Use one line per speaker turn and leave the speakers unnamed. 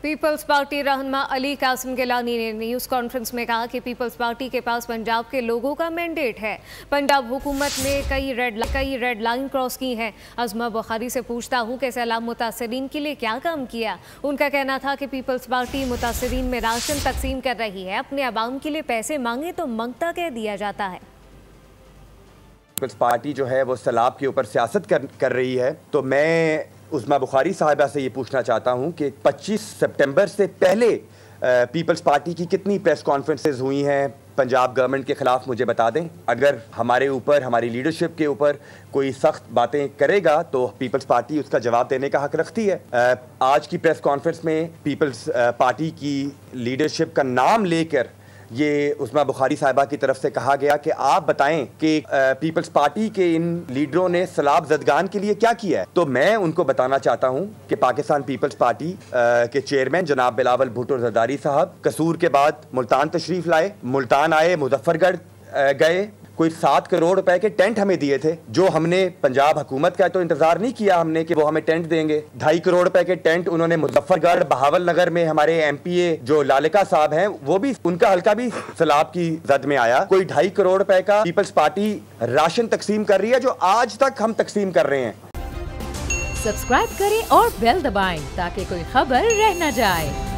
Peoples party रहनुमा अली कासिम गिलानी ने news conference में कहा कि पीपल्स पार्टी के पास पंजाब के लोगों का मैंडेट है। पंजाब हुकूमत ने कई रेड लाइन क्रॉस की हैं। अज़मा बुखारी से पूछता हूँ कि सैलाब मुतासरीन के लिए क्या काम किया। उनका कहना था कि पीपल्स पार्टी मुतासरीन में राशन तकसीम कर रही है, अपने अवाम के लिए पैसे मांगे तो मंगता कह दिया जाता है।
पीपल्स पार्टी जो है वो सैलाब के ऊपर सियासत कर रही है, तो मैं उज़मा बुखारी साहिबा से ये पूछना चाहता हूँ कि 25 सितंबर से पहले पीपल्स पार्टी की कितनी प्रेस कॉन्फ्रेंसेस हुई हैं पंजाब गवर्नमेंट के ख़िलाफ़, मुझे बता दें। अगर हमारे ऊपर, हमारी लीडरशिप के ऊपर कोई सख्त बातें करेगा तो पीपल्स पार्टी उसका जवाब देने का हक़ रखती है। आज की प्रेस कॉन्फ्रेंस में पीपल्स पार्टी की लीडरशिप का नाम लेकर ये उज़मा बुखारी साहिबा की तरफ से कहा गया कि आप बताएं कि पीपल्स पार्टी के इन लीडरों ने सैलाब ज़दगान के लिए क्या किया है। तो मैं उनको बताना चाहता हूं कि पाकिस्तान पीपल्स पार्टी के चेयरमैन जनाब बिलावल भुट्टो ज़रदारी साहब कसूर के बाद मुल्तान तशरीफ़ लाए, मुल्तान आए, मुजफ्फरगढ़ गए, कोई 7 करोड़ रुपए के टेंट हमें दिए थे, जो हमने पंजाब हुकूमत का तो इंतजार नहीं किया हमने कि वो हमें टेंट देंगे। 2.5 करोड़ रुपए के टेंट उन्होंने मुजफ्फरगढ़, बहावल नगर में हमारे MPA जो लालिका साहब हैं, वो भी, उनका हल्का भी सैलाब की जद में आया। कोई 2.5 करोड़ रुपए का पीपल्स पार्टी राशन तकसीम कर रही है, जो आज तक हम तकसीम कर रहे हैं।
सब्सक्राइब करें और बेल दबाएं ताकि कोई खबर रह न जाए।